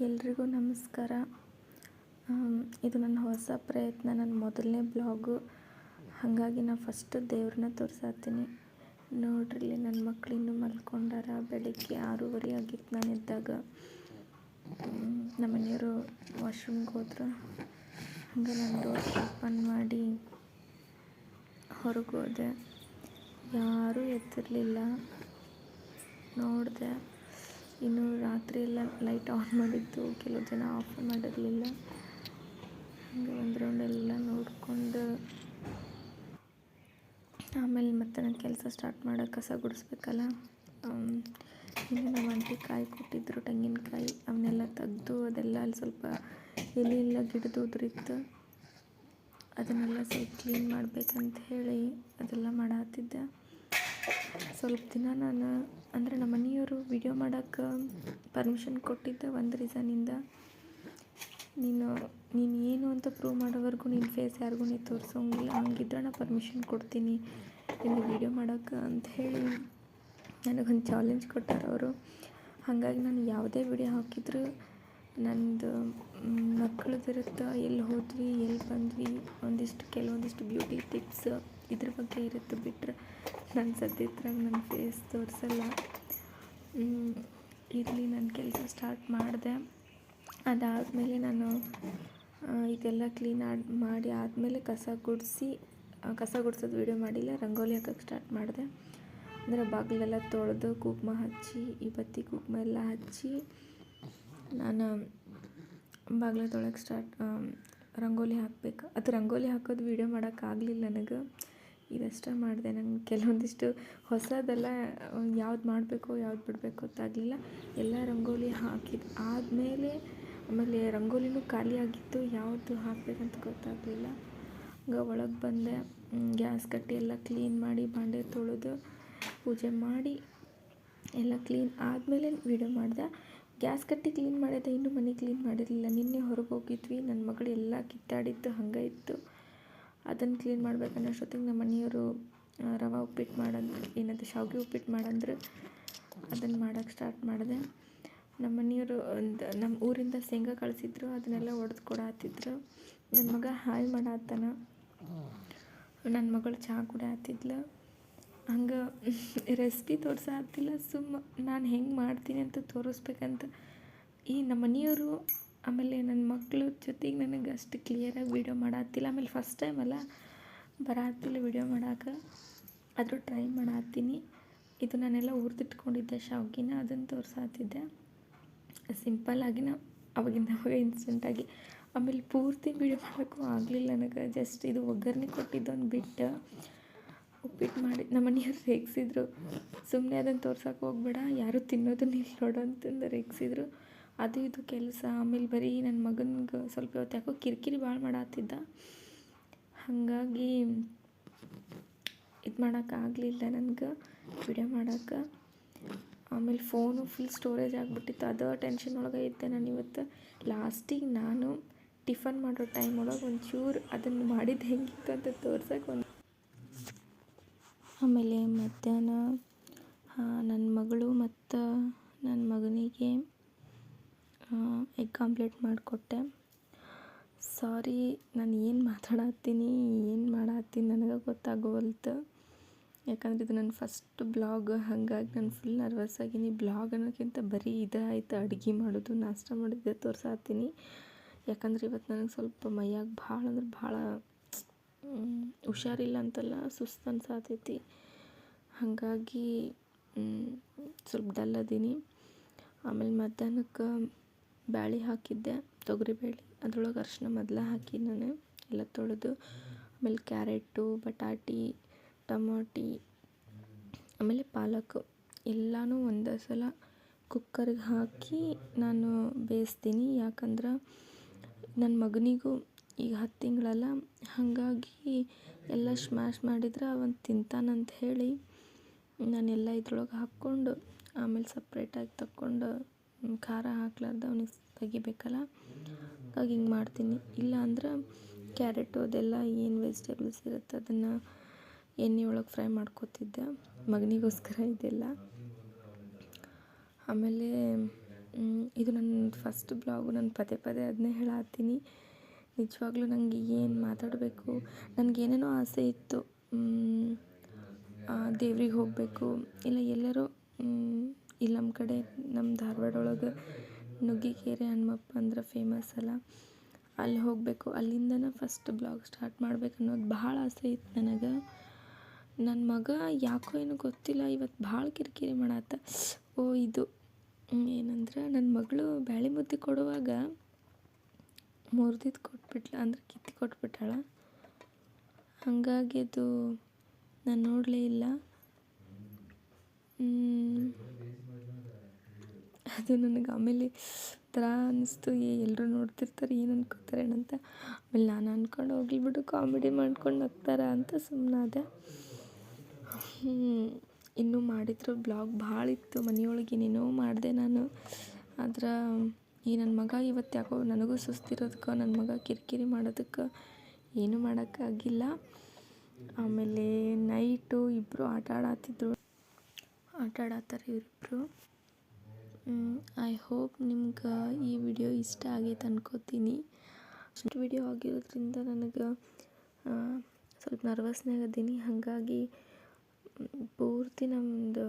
ಎಲ್ರಿಗೂ ನಮಸ್ಕಾರ. ಇದು ನನ್ನ ಹೊಸ ಪ್ರಯತ್ನ, ನನ್ನ ಮೊದಲನೇ ಬ್ಲಾಗು. ಹಾಗಾಗಿ ನಾನು ಫಸ್ಟ್ ದೇವ್ರನ್ನ ತೋರ್ಸಾತೀನಿ. ನೋಡ್ರಿ, ನನ್ನ ಮಕ್ಳು ಇನ್ನೂ ಮಲ್ಕೊಂಡಾರ. ಬೆಳಿಗ್ಗೆ 6:30 ಆಗಿತ್ತು ನಾನು ಇದ್ದಾಗ. ನಮ್ಮ ಮನೆಯವರು ವಾಶ್ರೂಮ್ಗೆ ಹೋದ್ರು. ಹಾಗೆ ನಾನು ಡೋರ್ ಓಪನ್ ಮಾಡಿ ಹೊರಗೆ ಹೋದೆ. ಯಾರೂ ಎತ್ತಿರಲಿಲ್ಲ. ನೋಡಿದೆ, ಇನ್ನು ರಾತ್ರಿ ಎಲ್ಲ ಲೈಟ್ ಆನ್ ಮಾಡಿದ್ದು, ಕೆಲವು ಜನ ಆಫ್ ಮಾಡಿರಲಿಲ್ಲ. ಹಾಗೆ ಒಂದು ರೌಂಡ್ ಎಲ್ಲ ನೋಡಿಕೊಂಡು ಆಮೇಲೆ ಮತ್ತೆ ನಾನು ಕೆಲಸ ಸ್ಟಾರ್ಟ್ ಮಾಡೋಕ್ಕೆ ಕಸ ಗುಡಿಸ್ಬೇಕಲ್ಲ. ಇನ್ನು ನಮ್ಮ ಆಂಟಿ ಕಾಯಿ ಕೊಟ್ಟಿದ್ದರು, ತೆಂಗಿನಕಾಯಿ. ಅವನ್ನೆಲ್ಲ ತೆಗೆದು ಅದೆಲ್ಲ ಅಲ್ಲಿ ಸ್ವಲ್ಪ ಎಲೆ ಎಲ್ಲ ಗಿಡದ ಉದುರಿತ್ತು, ಅದನ್ನೆಲ್ಲ ಸ್ವಲ್ಪ ಕ್ಲೀನ್ ಮಾಡಬೇಕಂತ ಹೇಳಿ ಅದೆಲ್ಲ ಮಾಡಾತಿದ್ದೆ. ಸ್ವಲ್ಪ ದಿನ ನಾನು ಅಂದರೆ ನಮ್ಮ ಮನೆಯವರು ವಿಡಿಯೋ ಮಾಡೋಕ್ಕೆ ಪರ್ಮಿಷನ್ ಕೊಟ್ಟಿದ್ದೆ ಒಂದು ರೀಸನಿಂದ. ನೀನು ಏನು ಅಂತ ಪ್ರೂವ್ ಮಾಡೋವರೆಗೂ ನಿನ್ನ ಫೇಸ್ ಯಾರಿಗೂ ನೀನು ತೋರಿಸೋಂಗಿಲ್ಲ, ಹಂಗಿದ್ರೆ ನಾನು ಪರ್ಮಿಷನ್ ಕೊಡ್ತೀನಿ ನಿನ್ನ ವಿಡಿಯೋ ಮಾಡೋಕ್ಕೆ ಅಂತ ಹೇಳಿ ನನಗೊಂದು ಚಾಲೆಂಜ್ ಕೊಟ್ಟಾರ ಅವರು. ಹಾಗಾಗಿ ನಾನು ಯಾವುದೇ ವಿಡಿಯೋ ಹಾಕಿದ್ರು ನಂದು ಮಕ್ಕಳದಿರುತ್ತೆ, ಎಲ್ಲಿ ಹೋದ್ವಿ, ಎಲ್ಲಿ ಬಂದ್ವಿ, ಕೆಲವೊಂದಿಷ್ಟು ಬ್ಯೂಟಿ ಟಿಪ್ಸ್ ಇದ್ರ ಬಗ್ಗೆ ಇರುತ್ತೆ. ಬಿಟ್ಟರೆ ನಾನು ಸದ್ಯದ್ರಾಗ ನನ್ನ ಫೇಸ್ ತೋರಿಸಲ್ಲ. ಇರಲಿ, ನನ್ನ ಕೆಲಸ ಸ್ಟಾರ್ಟ್ ಮಾಡಿದೆ. ಅದಾದಮೇಲೆ ನಾನು ಇದೆಲ್ಲ ಕ್ಲೀನ್ ಮಾಡಿ ಆದಮೇಲೆ ಕಸ ಗುಡಿಸೋದು ವೀಡಿಯೋ ಮಾಡಿಲ್ಲ. ರಂಗೋಲಿ ಹಾಕೋಕ್ಕೆ ಸ್ಟಾರ್ಟ್ ಮಾಡಿದೆ. ಅಂದರೆ ಬಾಗಿಲೆಲ್ಲ ತೊಳೆದು ಕುಂಕುಮ ಹಚ್ಚಿ, ಈ ಬತ್ತಿ ಕುಂಕುಮ ಎಲ್ಲ ಹಚ್ಚಿ ನಾನು ಬಾಗಿಲು ತೊಳಕ್ಕೆ ರಂಗೋಲಿ ಹಾಕಬೇಕು. ಅದು ರಂಗೋಲಿ ಹಾಕೋದು ವೀಡಿಯೋ ಮಾಡೋಕ್ಕಾಗಲಿಲ್ಲ ನನಗೆ. ಇದಷ್ಟೇ ಮಾಡಿದೆ. ನಂಗೆ ಕೆಲವೊಂದಿಷ್ಟು ಹೊಸದೆಲ್ಲ ಯಾವ್ದು ಮಾಡಬೇಕು ಯಾವ್ದು ಬಿಡಬೇಕು ಗೊತ್ತಾಗಲಿಲ್ಲ. ಎಲ್ಲ ರಂಗೋಲಿ ಹಾಕಿದ ಆಮೇಲೆ ರಂಗೋಲಿನೂ ಖಾಲಿ ಆಗಿತ್ತು, ಯಾವುದು ಹಾಕಬೇಕಂತ ಗೊತ್ತಾಗಲಿಲ್ಲ. ಹಂಗೆ ಒಳಗೆ ಬಂದೆ. ಗ್ಯಾಸ್ ಕಟ್ಟಿ ಎಲ್ಲ ಕ್ಲೀನ್ ಮಾಡಿ, ಬಾಂಡೆ ತೊಳೆದು ಪೂಜೆ ಮಾಡಿ ಎಲ್ಲ ಕ್ಲೀನ್ ಆದಮೇಲೆ ವೀಡಿಯೋ ಮಾಡಿದೆ. ಗ್ಯಾಸ್ ಕಟ್ಟಿ ಕ್ಲೀನ್ ಮಾಡಿದೆ, ಇನ್ನೂ ಮನೆ ಕ್ಲೀನ್ ಮಾಡಿರಲಿಲ್ಲ. ನಿನ್ನೆ ಹೊರಗೆ ಹೋಗಿದ್ವಿ, ನನ್ನ ಮಗಳು ಎಲ್ಲ ಕಿತ್ತಾಡಿದ್ದು ಹಂಗೆ ಇತ್ತು. ಅದನ್ನು ಕ್ಲೀನ್ ಮಾಡ್ಬೇಕನ್ನೋಷ್ಟೊತ್ತಿಗೆ ನಮ್ಮ ಮನೆಯವರು ರವೆ ಉಪ್ಪಿಟ್ಟು ಏನದು ಶಾವಿಗೆ ಉಪ್ಪಿಟ್ಟು ಮಾಡಂದ್ರೆ ಅದನ್ನು ಮಾಡೋಕ್ಕೆ ಸ್ಟಾರ್ಟ್ ಮಾಡಿದೆ. ನಮ್ಮ ಮನೆಯವರು ನಮ್ಮ ಊರಿಂದ ಶೇಂಗಾ ಕಳಿಸಿದ್ರು, ಅದನ್ನೆಲ್ಲ ಒಡೆದು ಕೊಡಾತಿದ್ರು. ನನ್ನ ಮಗ ಹಾಯ್ ಮಾಡಾತ್ತಾನ, ನನ್ನ ಮಗಳು ಚಹಾ ಕುಡಿಯಾತಿದ್ಲು. ಹಂಗೆ ರೆಸಿಪಿ ತೋರಿಸಾತಿಲ್ಲ, ನಾನು ಹೆಂಗೆ ಮಾಡ್ತೀನಿ ಅಂತ ತೋರಿಸ್ಬೇಕಂತ ಈ ನಮ್ಮ ಮನೆಯವರು ಆಮೇಲೆ ನನ್ನ ಮಕ್ಕಳು ಜೊತೆಗೆ ನನಗೆ ಅಷ್ಟು ಕ್ಲಿಯರಾಗಿ ವೀಡಿಯೋ ಮಾಡಾತಿಲ್ಲ. ಆಮೇಲೆ ಫಸ್ಟ್ ಟೈಮ್ ಅಲ್ಲ, ಬರಾತಿಲ್ಲ ವೀಡಿಯೋ ಮಾಡೋಕೆ. ಆದರೂ ಟ್ರೈ ಮಾಡಾತ್ತೀನಿ. ಇದು ನಾನೆಲ್ಲ ಹುರಿದಿಟ್ಕೊಂಡಿದ್ದೆ ಶಾವ್ಗಿನ, ಅದನ್ನು ತೋರಿಸಾತಿದ್ದೆ ಸಿಂಪಲ್ಲಾಗಿ. ಅವಾಗ ಇನ್ಸ್ಟೆಂಟಾಗಿ. ಆಮೇಲೆ ಪೂರ್ತಿ ವೀಡಿಯೋ ಮಾಡೋಕ್ಕೂ ಆಗಲಿಲ್ಲ ನನಗೆ. ಜಸ್ಟ್ ಇದು ಒಗ್ಗರಣೆ ಕೊಟ್ಟಿದ್ದೊಂದು ಬಿಟ್ಟು ಉಪ್ಪಿಟ್ಟು ಮಾಡಿ ನಮ್ಮ ಮನೆಯವ್ರು ರೇಗಿಸಿದ್ರು. ಸುಮ್ಮನೆ ಅದನ್ನು ತೋರ್ಸೋಕೆ ಹೋಗ್ಬೇಡ, ಯಾರು ತಿನ್ನೋದನ್ನ ಇಲ್ಲಿ ನೋಡು ಅಂತಂದು ರೇಗಿಸಿದ್ರು. ಅದು ಇದು ಕೆಲಸ. ಆಮೇಲೆ ಬರೀ ನನ್ನ ಮಗನಿಗೆ ಸ್ವಲ್ಪ ಹೊತ್ತು ಯಾಕೋ ಕಿರಿಕಿರಿ ಭಾಳ ಮಾಡಾತಿದ್ದ. ಹಾಗಾಗಿ ಇದು ಮಾಡೋಕ್ಕಾಗಲಿಲ್ಲ ನನಗೆ ವಿಡಿಯೋ ಮಾಡೋಕ್ಕೆ. ಆಮೇಲೆ ಫೋನು ಫುಲ್ ಸ್ಟೋರೇಜ್ ಆಗಿಬಿಟ್ಟಿತ್ತು, ಅದು ಟೆನ್ಷನ್ ಒಳಗೆ ಇದ್ದೆ ನಾನು ಇವತ್ತು. ಲಾಸ್ಟಿಗೆ ನಾನು ಟಿಫನ್ ಮಾಡೋ ಟೈಮ್ ಒಳಗೆ ಒಂಚೂರು ಅದನ್ನು ಮಾಡಿದ್ದು ಹೆಂಗಿತ್ತು ಅಂತ ತೋರ್ಸೋಕೆ ಆಮೇಲೆ ಮಧ್ಯಾಹ್ನ ನನ್ನ ಮಗಳು ಮತ್ತು ನನ್ನ ಮಗನಿಗೆ ಎಗ್ ಆಮ್ಲೆಟ್ ಮಾಡಿಕೊಟ್ಟೆ. ಸಾರಿ, ನಾನು ಏನು ಮಾತಾಡತ್ತೀನಿ ಏನು ಮಾಡತ್ತೀನಿ ನನಗೆ ಗೊತ್ತಾಗೋವಲ್ತು. ಯಾಕಂದ್ರೆ ಇದು ನನ್ನ ಫಸ್ಟ್ ಬ್ಲಾಗ್, ಹಾಗಾಗಿ ನಾನು ಫುಲ್ ನರ್ವಸ್ ಆಗೀನಿ. ಬ್ಲಾಗ್ ಅನ್ನೋಕ್ಕಿಂತ ಬರೀ ಆಯ್ತು, ಅಡುಗೆ ಮಾಡೋದು, ನಾಷ್ಟ ಮಾಡೋದು ತೋರಿಸಾತೀನಿ. ಯಾಕಂದ್ರೆ ಇವತ್ತು ನನಗೆ ಸ್ವಲ್ಪ ಮೈಯಾಗ ಭಾಳ ಅಂದ್ರೆ ಭಾಳ ಹುಷಾರಿಲ್ಲ ಅಂತಲ್ಲ, ಸುಸ್ತು ಅನ್ಸಾತೈತಿ. ಹಾಗಾಗಿ ಸ್ವಲ್ಪ ಡಲ್ ಅದೀನಿ. ಆಮೇಲೆ ಮಧ್ಯಾಹ್ನಕ್ಕೆ ಬ್ಯಾಳೆ ಹಾಕಿದ್ದೆ, ತೊಗರಿಬೇಳೆ. ಅದ್ರೊಳಗೆ ಅರಿಶಿನ ಮೊದಲೇ ಹಾಕಿ ನಾನು ಎಲ್ಲ ತೊಳೆದು. ಆಮೇಲೆ ಕ್ಯಾರೆಟು, ಬಟಾಟಿ, ಟಮಾಟಿ, ಆಮೇಲೆ ಪಾಲಕ್ ಎಲ್ಲನೂ ಒಂದೇ ಸಲ ಕುಕ್ಕರ್ಗೆ ಹಾಕಿ ನಾನು ಬೇಯಿಸ್ತೀನಿ. ಯಾಕಂದ್ರೆ ನನ್ನ ಮಗನಿಗೂ ಈಗ 10 ತಿಂಗಳಲ್ಲ, ಹಾಗಾಗಿ ಎಲ್ಲ ಸ್ಮ್ಯಾಶ್ ಮಾಡಿದ್ರೆ ಅವನು ತಿಂತಾನಂತ ಹೇಳಿ ನಾನೆಲ್ಲ ಇದ್ರೊಳಗೆ ಹಾಕ್ಕೊಂಡು ಆಮೇಲೆ ಸಪ್ರೇಟಾಗಿ ತಕ್ಕೊಂಡು ಖಾರ ಹಾಕ್ಲಾರ್ದು ಅವನಿಗೆ ತೆಗಿಬೇಕಲ್ಲ, ಹಾಗಾಗಿ ಹಿಂಗೆ ಮಾಡ್ತೀನಿ. ಇಲ್ಲ ಅಂದ್ರೆ ಕ್ಯಾರೆಟು ಅದೆಲ್ಲ ಏನು ವೆಜಿಟೇಬಲ್ಸ್ ಇರುತ್ತೆ ಅದನ್ನು ಎಣ್ಣೆ ಒಳಗೆ ಫ್ರೈ ಮಾಡ್ಕೊತಿದ್ದೆ ಮಗನಿಗೋಸ್ಕರ ಇದೆಲ್ಲ. ಆಮೇಲೆ ಇದು ನನ್ನ ಫಸ್ಟ್ ಬ್ಲಾಗು. ನಾನು ಪದೇ ಪದೇ ಅದನ್ನೇ ಹೇಳತ್ತೀನಿ. ನಿಜವಾಗ್ಲೂ ನನಗೆ ಏನು ಮಾತಾಡಬೇಕು, ನನಗೇನೇನೋ ಆಸೆ ಇತ್ತು. ದೇವ್ರಿಗೆ ಹೋಗಬೇಕು, ಇಲ್ಲ ಎಲ್ಲರೂ ಇಲ್ಲಿ ನಮ್ಮ ಕಡೆ ನಮ್ಮ ಧಾರವಾಡ ಒಳಗೆ ನುಗ್ಗಿಕೆರೆ ಹನುಮಪ್ಪ ಅಂದ್ರೆ ಫೇಮಸ್ ಅಲ್ಲ, ಅಲ್ಲಿ ಹೋಗಬೇಕು. ಅಲ್ಲಿಂದನೇ ಫಸ್ಟ್ ಬ್ಲಾಗ್ ಸ್ಟಾರ್ಟ್ ಮಾಡ್ಬೇಕು ಅನ್ನೋದು ಭಾಳ ಆಸೆ ಇತ್ತು ನನಗೆ. ನನ್ನ ಮಗ ಯಾಕೋ ಏನೋ ಗೊತ್ತಿಲ್ಲ ಇವತ್ತು ಭಾಳ ಕಿರಿಕಿರಿ ಮಾಡಾತ್ತ. ಇದು ಏನಂದ್ರೆ ನನ್ನ ಮಗಳು ಬ್ಯಾಳೆ ಮುದ್ದೆ ಕೊಡುವಾಗ ಮುರಿದಿದ್ದು ಕೊಟ್ಬಿಟ್ಲ, ಅಂದ್ರೆ ಕಿತ್ತಿ ಕೊಟ್ಬಿಟ್ಟಾಳ. ಹಾಗಾಗಿ ಅದು ನಾನು ನೋಡಲೇ ಇಲ್ಲ. ಅದು ನನಗೆ ಆಮೇಲೆ ಥರ ಅನ್ನಿಸ್ತು, ಎಲ್ಲರೂ ನೋಡ್ತಿರ್ತಾರೆ ಏನು ಅನ್ಕೋತಾರೇನಂತ. ಆಮೇಲೆ ನಾನು ಅಂದ್ಕೊಂಡು ಹೋಗ್ಲಿ ಬಿಡು, ಕಾಮಿಡಿ ಮಾಡ್ಕೊಂಡು ನಗ್ತಾರ ಅಂತ ಸುಮ್ಮನಾದೆ. ಇನ್ನೂ ಮಾಡಿದ್ರು ಬ್ಲಾಗ್ ಭಾಳ ಇತ್ತು, ಮನೆಯೊಳಗೆ ಏನೇನೋ ಮಾಡಿದೆ ನಾನು. ಆದ್ರೆ ಈ ನನ್ನ ಮಗ ಇವತ್ತು ಯಾಕೋ ನನಗೂ ಸುಸ್ತಿರೋದಕ್ಕೆ, ನನ್ನ ಮಗ ಕಿರಿಕಿರಿ ಮಾಡೋದಕ್ಕೆ ಏನೂ ಮಾಡೋಕ್ಕಾಗಿಲ್ಲ. ಆಮೇಲೆ ನೈಟು ಇಬ್ಬರು ಆಟ ಆಡತ್ತಾರೆ ಇವರಿಬ್ಬರು. ಐ ಹೋಪ್ ನಿಮ್ಗೆ ಈ ವಿಡಿಯೋ ಇಷ್ಟ ಆಗೈತೆ ಅನ್ಕೋತೀನಿ. ಅಷ್ಟು ವಿಡಿಯೋ ಆಗಿರೋದ್ರಿಂದ ನನಗೆ ಸ್ವಲ್ಪ ನರ್ವಸ್ನಾಗ ಅದೀನಿ. ಹಾಗಾಗಿ ಪೂರ್ತಿ ನಮ್ಮದು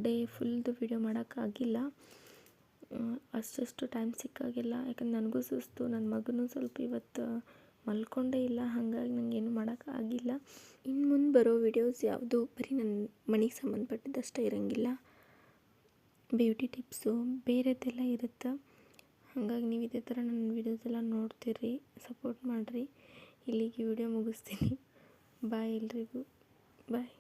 ಡೇ ಫುಲ್ದು ವಿಡಿಯೋ ಮಾಡೋಕ್ಕಾಗಿಲ್ಲ. ಅಷ್ಟು ಟೈಮ್ ಸಿಕ್ಕಾಗಿಲ್ಲ, ಯಾಕಂದ್ರೆ ನನಗೂ ಸುಸ್ತು, ನನ್ನ ಮಗನೂ ಸ್ವಲ್ಪ ಇವತ್ತು ಮಲ್ಕೊಂಡೇ ಇಲ್ಲ. ಹಾಗಾಗಿ ನನಗೇನು ಮಾಡೋಕ್ಕಾಗಿಲ್ಲ. ಇನ್ನು ಮುಂದೆ ಬರೋ ವಿಡಿಯೋಸ್ ಯಾವುದು ಬರೀ ನನ್ನ ಮನೆಗೆ ಸಂಬಂಧಪಟ್ಟಿದ್ದಷ್ಟೇ ಇರೋಂಗಿಲ್ಲ, ಬ್ಯೂಟಿ ಟಿಪ್ಸು ಬೇರೆದೆಲ್ಲ ಇರುತ್ತೆ. ಹಾಗಾಗಿ ನೀವು ಇದೇ ಥರ ನನ್ನ ವೀಡಿಯೋಸ್ ಎಲ್ಲ ನೋಡ್ತೀರಿ, ಸಪೋರ್ಟ್ ಮಾಡಿರಿ. ಇಲ್ಲಿಗೆ ವಿಡಿಯೋ ಮುಗಿಸ್ತೀನಿ. ಬಾಯ್ ಎಲ್ರಿಗೂ, ಬಾಯ್.